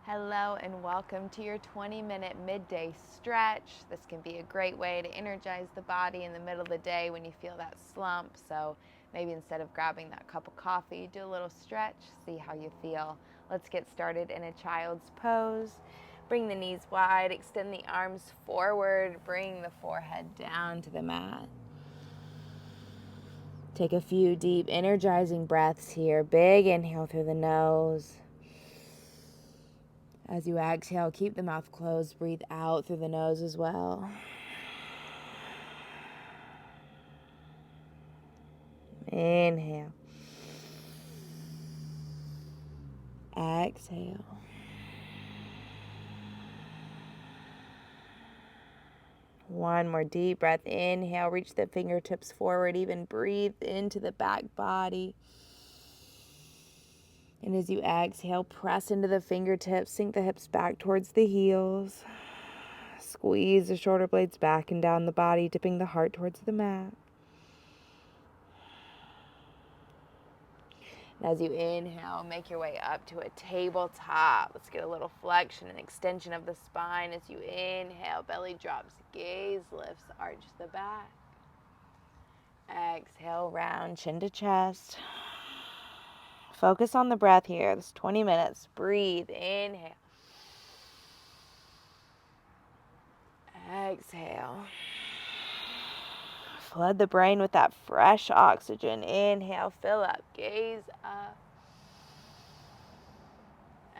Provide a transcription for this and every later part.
Hello and welcome to your 20-minute midday stretch. This can be a great way to energize the body in the middle of the day when you feel that slump. So maybe instead of grabbing that cup of coffee, do a little stretch, see how you feel. Let's get started in a child's pose. Bring the knees wide, extend the arms forward, bring the forehead down to the mat. Take a few deep, energizing breaths here. Big inhale through the nose. As you exhale, keep the mouth closed. Breathe out through the nose as well. Inhale. Exhale. One more deep breath. Inhale, reach the fingertips forward. Even breathe into the back body. And as you exhale, press into the fingertips. Sink the hips back towards the heels. Squeeze the shoulder blades back and down the body, dipping the heart towards the mat. And as you inhale, make your way up to a tabletop. Let's get a little flexion and extension of the spine. As you inhale, belly drops, gaze lifts, arch the back. Exhale, round chin to chest. Focus on the breath here. This 20 minutes. Breathe. Inhale. Exhale. Flood the brain with that fresh oxygen. Inhale, fill up, gaze up.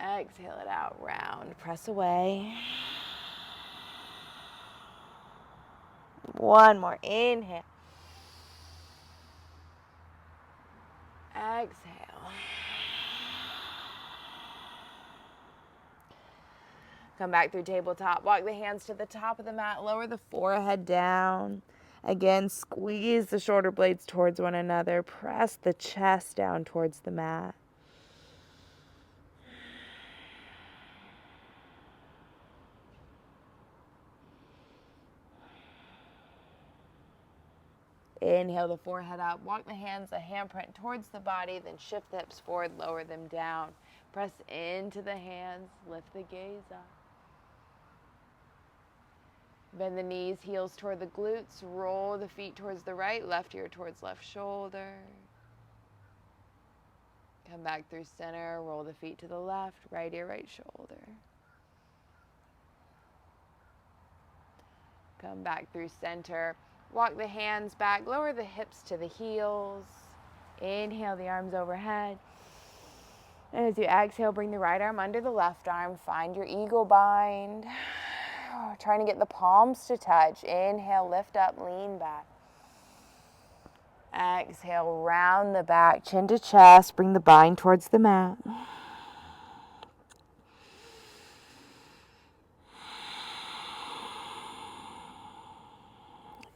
Exhale it out, round, press away. One more, inhale. Exhale. Come back through tabletop. Walk the hands to the top of the mat. Lower the forehead down. Again, squeeze the shoulder blades towards one another. Press the chest down towards the mat. Inhale the forehead up. Walk the hands a handprint towards the body. Then shift the hips forward. Lower them down. Press into the hands. Lift the gaze up. Bend the knees, heels toward the glutes. Roll the feet towards the right, left ear towards left shoulder. Come back through center, roll the feet to the left, right ear, right shoulder. Come back through center. Walk the hands back, lower the hips to the heels. Inhale the arms overhead. And as you exhale, bring the right arm under the left arm. Find your eagle bind. Trying to get the palms to touch. Inhale, lift up, lean back. Exhale, round the back, chin to chest. Bring the bind towards the mat.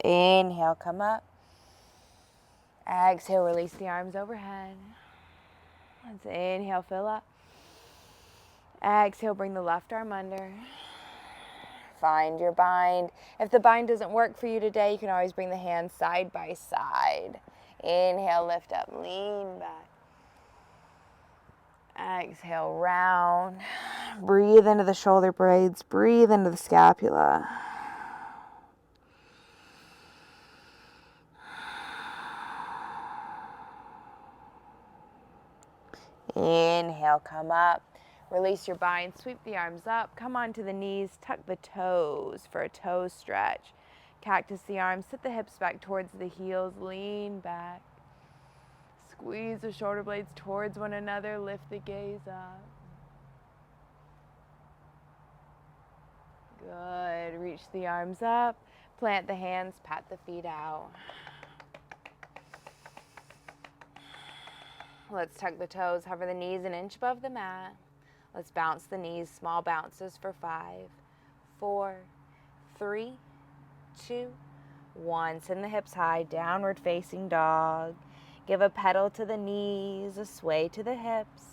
Inhale, come up. Exhale, release the arms overhead. Let's inhale, fill up. Exhale, bring the left arm under. Find your bind. If the bind doesn't work for you today, you can always bring the hands side by side. Inhale, lift up, lean back. Exhale, round. Breathe into the shoulder blades. Breathe into the scapula. Inhale, come up. Release your bind, sweep the arms up, come onto the knees, tuck the toes for a toe stretch. Cactus the arms, sit the hips back towards the heels, lean back. Squeeze the shoulder blades towards one another, lift the gaze up. Good, reach the arms up, plant the hands, pat the feet out. Let's tuck the toes, hover the knees an inch above the mat. Let's bounce the knees, small bounces for 5, 4, 3, 2, 1. Send the hips high, downward facing dog. Give a pedal to the knees, a sway to the hips.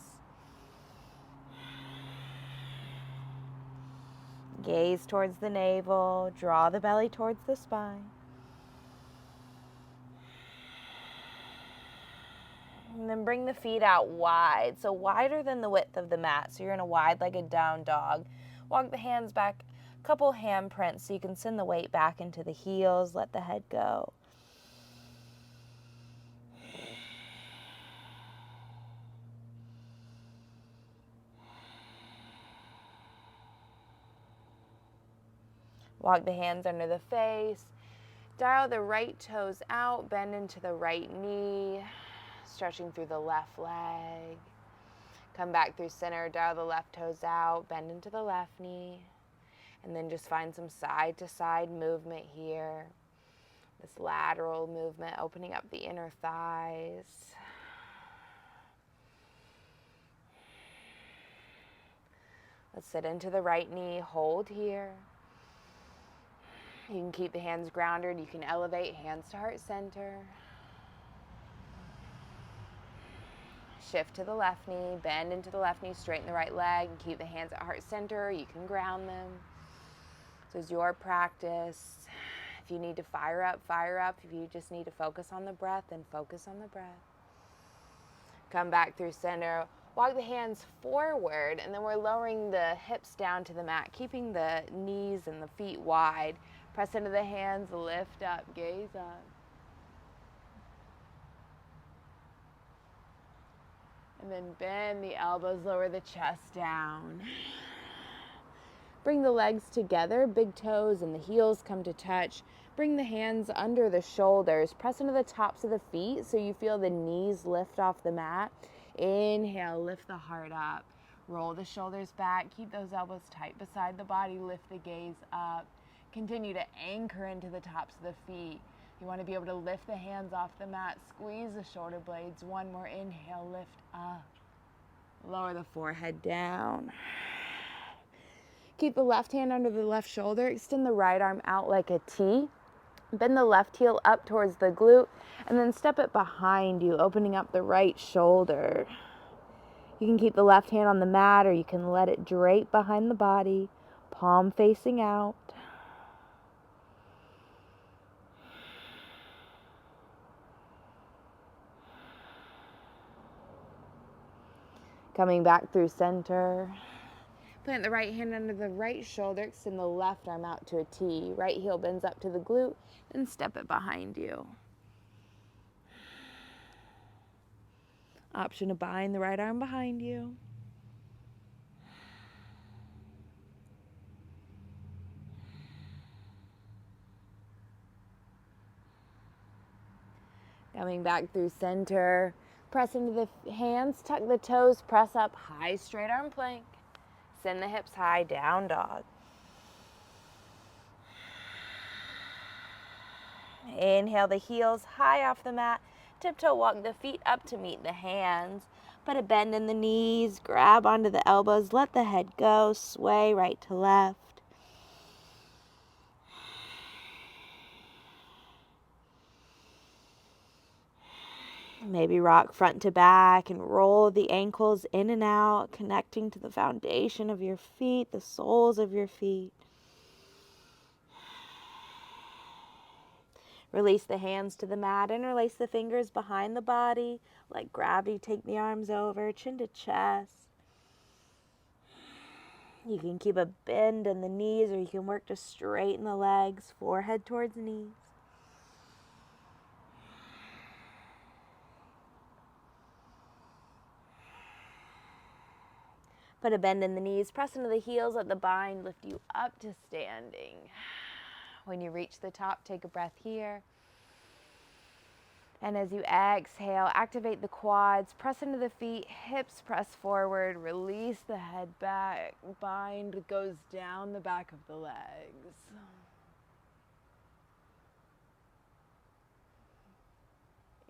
Gaze towards the navel, draw the belly towards the spine. And then bring the feet out wide, so wider than the width of the mat. So you're in a wide-legged down dog. Walk the hands back, a couple hand prints, so you can send the weight back into the heels. Let the head go. Walk the hands under the face. Dial the right toes out, bend into the right knee, stretching through the left leg. Come back through center, dial the left toes out, bend into the left knee, and then just find some side to side movement here. This lateral movement, opening up the inner thighs. Let's sit into the right knee, hold here. You can keep the hands grounded. You can elevate hands to heart center. Shift to the left knee, bend into the left knee, straighten the right leg, and keep the hands at heart center. You can ground them. This is your practice. If you need to fire up, fire up. If you just need to focus on the breath, then focus on the breath. Come back through center. Walk the hands forward, and then we're lowering the hips down to the mat, keeping the knees and the feet wide. Press into the hands, lift up, gaze up. And then bend the elbows, lower the chest down. Bring the legs together, big toes and the heels come to touch. Bring the hands under the shoulders. Press into the tops of the feet so you feel the knees lift off the mat. Inhale, lift the heart up. Roll the shoulders back. Keep those elbows tight beside the body. Lift the gaze up. Continue to anchor into the tops of the feet. You want to be able to lift the hands off the mat. Squeeze the shoulder blades. One more inhale, lift up. Lower the forehead down. Keep the left hand under the left shoulder. Extend the right arm out like a T. Bend the left heel up towards the glute, and then step it behind you, opening up the right shoulder. You can keep the left hand on the mat, or you can let it drape behind the body, palm facing out. Coming back through center. Plant the right hand under the right shoulder, extend the left arm out to a T. Right heel bends up to the glute, then step it behind you. Option to bind the right arm behind you. Coming back through center. Press into the hands, tuck the toes, press up, high straight arm plank. Send the hips high, down dog. Inhale the heels high off the mat. Tiptoe walk the feet up to meet the hands. Put a bend in the knees, grab onto the elbows, let the head go, sway right to left. Maybe rock front to back and roll the ankles in and out, connecting to the foundation of your feet, the soles of your feet. Release the hands to the mat, interlace the fingers behind the body. Let gravity take the arms over, chin to chest. You can keep a bend in the knees, or you can work to straighten the legs, forehead towards knees. Put a bend in the knees, press into the heels, let the bind lift you up to standing. When you reach the top, take a breath here. And as you exhale, activate the quads, press into the feet, hips press forward, release the head back, bind goes down the back of the legs.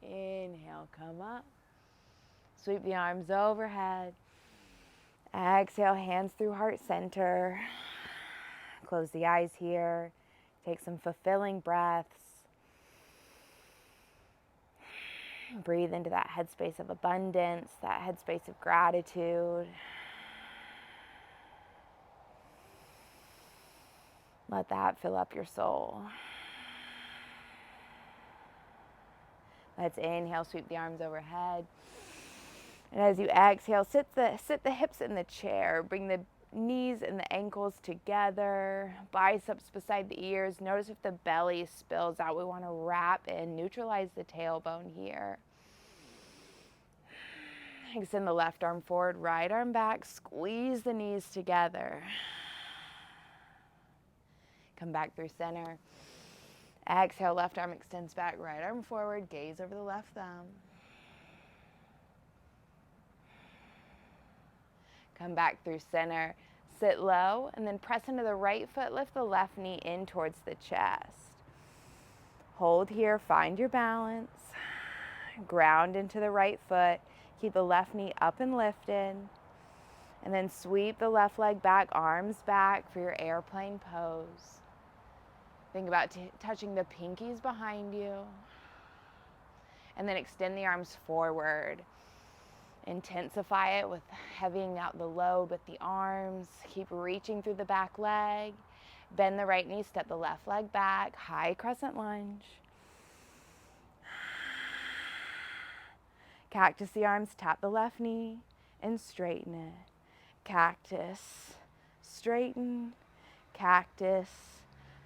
Inhale, come up. Sweep the arms overhead. Exhale, hands through heart center. Close the eyes here. Take some fulfilling breaths. Breathe into that headspace of abundance, that headspace of gratitude. Let that fill up your soul. Let's inhale, sweep the arms overhead. And as you exhale, sit the hips in the chair. Bring the knees and the ankles together, biceps beside the ears. Notice if the belly spills out. We want to wrap in, neutralize the tailbone here. Extend the left arm forward, right arm back. Squeeze the knees together. Come back through center. Exhale, left arm extends back, right arm forward. Gaze over the left thumb. Come back through center. Sit low and then press into the right foot. Lift the left knee in towards the chest. Hold here. Find your balance. Ground into the right foot. Keep the left knee up and lifted. And then sweep the left leg back, arms back for your airplane pose. Think about touching the pinkies behind you. And then extend the arms forward. Intensify it with heavying out the lobe with the arms. Keep reaching through the back leg. Bend the right knee, step the left leg back. High crescent lunge. Cactus the arms, tap the left knee and straighten it. Cactus, straighten, cactus,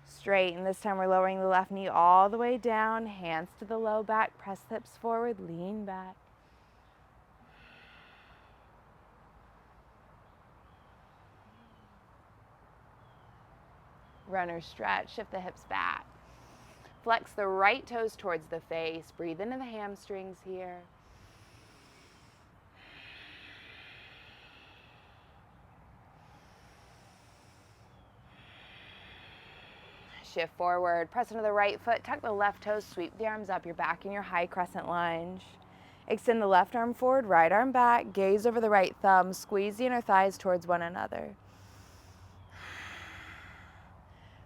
straighten. This time we're lowering the left knee all the way down. Hands to the low back, press the hips forward, lean back. Runner stretch, shift the hips back. Flex the right toes towards the face. Breathe into the hamstrings here. Shift forward, press into the right foot, tuck the left toes, sweep the arms up. You're back in your high crescent lunge. Extend the left arm forward, right arm back. Gaze over the right thumb. Squeeze the inner thighs towards one another.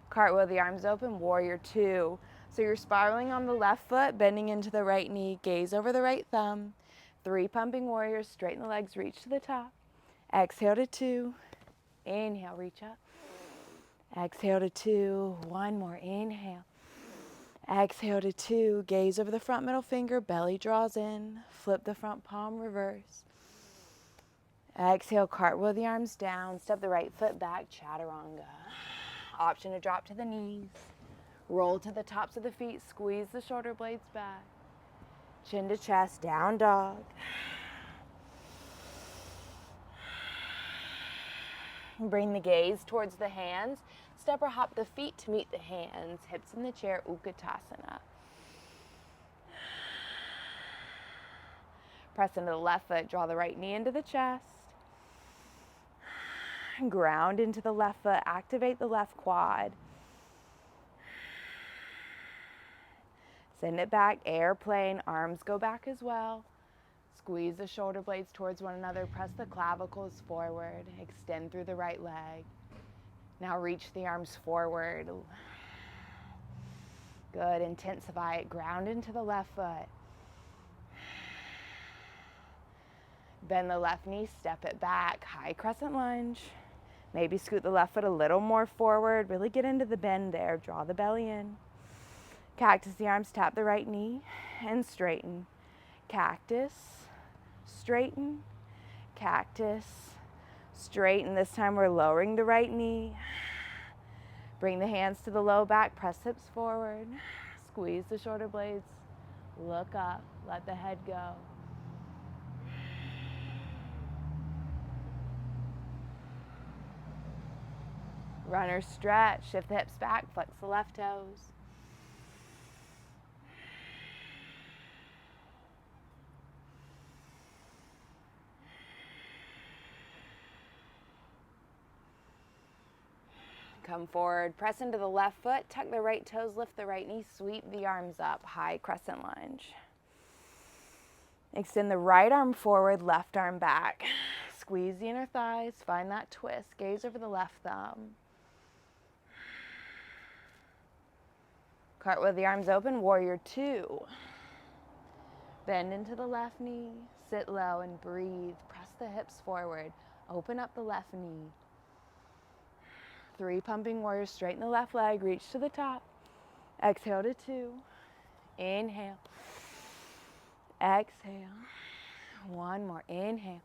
Cartwheel the arms open, warrior two. So you're spiraling on the left foot, bending into the right knee. Gaze over the right thumb. 3 pumping warriors, straighten the legs, reach to the top. Exhale to 2. Inhale, reach up. Exhale to 2. 1 more, inhale. Exhale to 2. Gaze over the front middle finger, belly draws in. Flip the front palm, reverse. Exhale, cartwheel the arms down. Step the right foot back, chaturanga. Option to drop to the knees. Roll to the tops of the feet, squeeze the shoulder blades back. Chin to chest, down dog. Bring the gaze towards the hands. Step or hop the feet to meet the hands. Hips in the chair, Utkatasana. Press into the left foot, draw the right knee into the chest. Ground into the left foot, activate the left quad. Send it back, airplane, arms go back as well. Squeeze the shoulder blades towards one another, press the clavicles forward, extend through the right leg. Now reach the arms forward. Good, intensify it, ground into the left foot. Bend the left knee, step it back, high crescent lunge. Maybe scoot the left foot a little more forward, really get into the bend there, draw the belly in. Cactus the arms, tap the right knee and straighten. Cactus, straighten, cactus, straighten. This time we're lowering the right knee. Bring the hands to the low back, press hips forward. Squeeze the shoulder blades, look up, let the head go. Runner stretch, shift the hips back, flex the left toes. Come forward, press into the left foot, tuck the right toes, lift the right knee, sweep the arms up, high crescent lunge. Extend the right arm forward, left arm back. Squeeze the inner thighs, find that twist, gaze over the left thumb. Cartwheel the arms open, warrior two. Bend into the left knee, sit low and breathe. Press the hips forward, open up the left knee. 3 pumping warriors, straighten the left leg, reach to the top. Exhale to 2. Inhale. Exhale. One more. Inhale.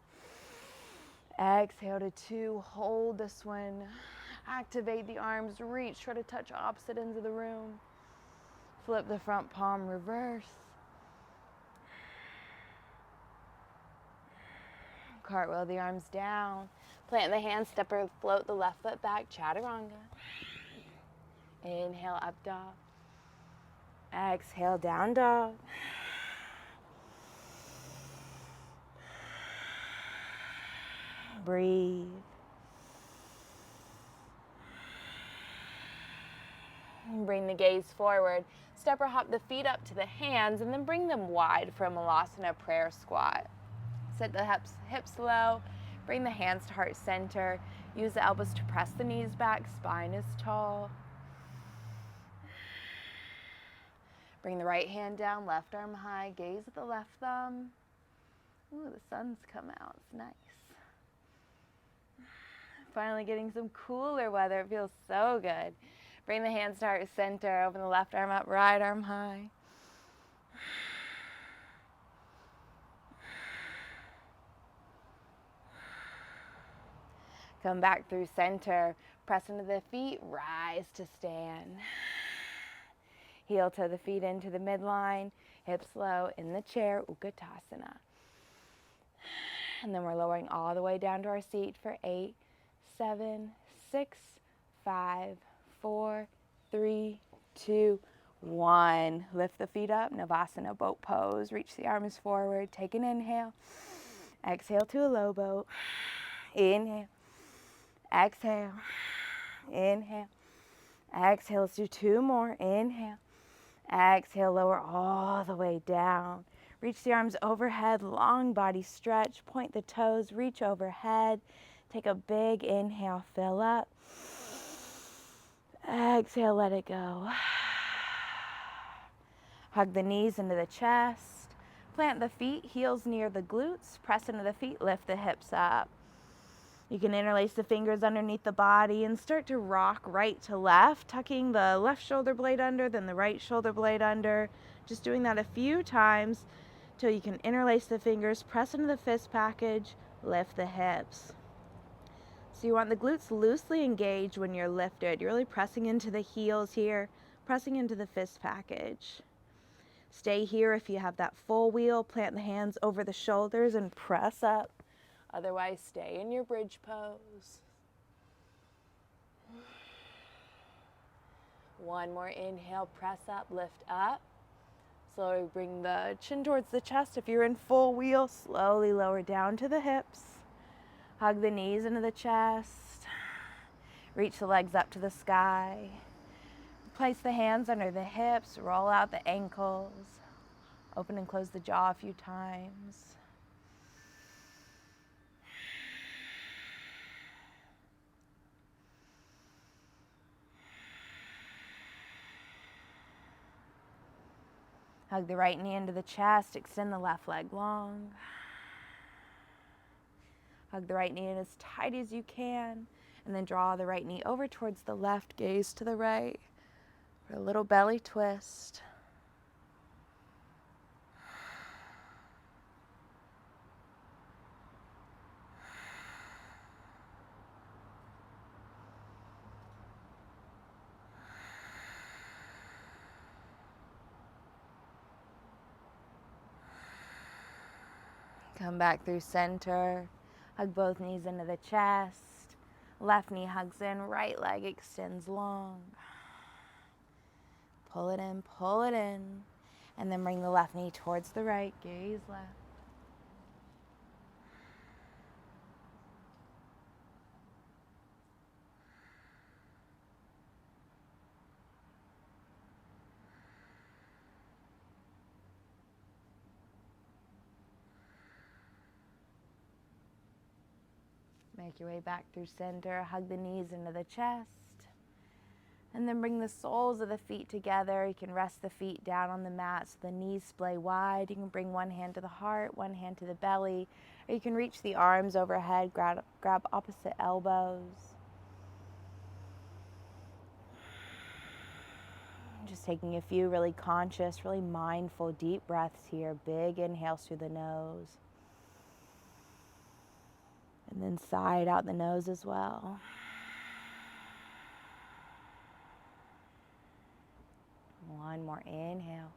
Exhale to 2. Hold this one. Activate the arms. Reach. Try to touch opposite ends of the room. Flip the front palm. Reverse. Cartwheel the arms down. Plant the hands. Step or float the left foot back. Chaturanga. Inhale, up dog. Exhale, down dog. Breathe. And bring the gaze forward. Step or hop the feet up to the hands and then bring them wide for a Malasana prayer squat. Set the hips low. Bring the hands to heart center. Use the elbows to press the knees back. Spine is tall. Bring the right hand down, left arm high. Gaze at the left thumb. Ooh, the sun's come out. It's nice. Finally getting some cooler weather. It feels so good. Bring the hands to heart center. Open the left arm up, right arm high. Come back through center. Press into the feet. Rise to stand. Heel toe the feet into the midline. Hips low in the chair. Utkatasana. And then we're lowering all the way down to our seat for 8, 7, 6, 5, 4, 3, 2, 1. Lift the feet up. Navasana boat pose. Reach the arms forward. Take an inhale. Exhale to a low boat. Inhale. Exhale. Inhale. Exhale. Let's do 2 more. Inhale. Exhale. Lower all the way down. Reach the arms overhead. Long body stretch. Point the toes. Reach overhead. Take a big inhale. Fill up. Exhale. Let it go. Hug the knees into the chest. Plant the feet. Heels near the glutes. Press into the feet. Lift the hips up. You can interlace the fingers underneath the body and start to rock right to left, tucking the left shoulder blade under, then the right shoulder blade under. Just doing that a few times till you can interlace the fingers, press into the fist package, lift the hips. So you want the glutes loosely engaged when you're lifted. You're really pressing into the heels here, pressing into the fist package. Stay here if you have that full wheel. Plant the hands over the shoulders and press up. Otherwise, stay in your bridge pose. 1 more inhale, press up, lift up. Slowly bring the chin towards the chest. If you're in full wheel, slowly lower down to the hips. Hug the knees into the chest. Reach the legs up to the sky. Place the hands under the hips, roll out the ankles. Open and close the jaw a few times. Hug the right knee into the chest, extend the left leg long. Hug the right knee in as tight as you can, and then draw the right knee over towards the left, gaze to the right for a little belly twist. Come back through center. Hug both knees into the chest. Left knee hugs in, right leg extends long. Pull it in, and then bring the left knee towards the right, gaze left. Make your way back through center, hug the knees into the chest, and then bring the soles of the feet together. You can rest the feet down on the mat so the knees splay wide. You can bring one hand to the heart, one hand to the belly, or you can reach the arms overhead, grab opposite elbows. Just taking a few really conscious, really mindful deep breaths here. Big inhales through the nose. And then side out the nose as well. One more inhale.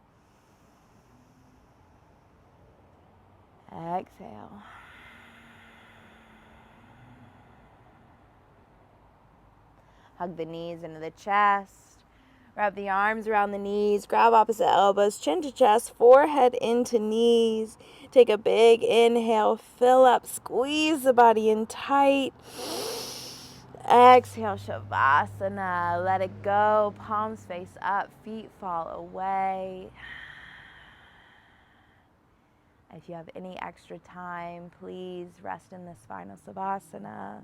Exhale. Hug the knees into the chest. Wrap the arms around the knees. Grab opposite elbows, chin to chest, forehead into knees. Take a big inhale. Fill up. Squeeze the body in tight. Exhale, Shavasana. Let it go. Palms face up. Feet fall away. If you have any extra time, please rest in this final Savasana.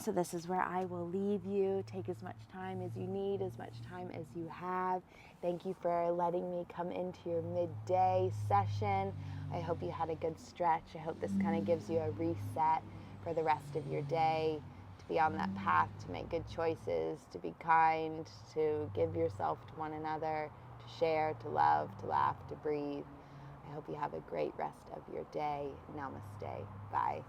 So this is where I will leave you. Take as much time as you need, as much time as you have. Thank you for letting me come into your midday session. I hope you had a good stretch. I hope this kind of gives you a reset for the rest of your day, to be on that path, to make good choices, to be kind, to give yourself to one another, to share, to love, to laugh, to breathe. I hope you have a great rest of your day. Namaste. Bye.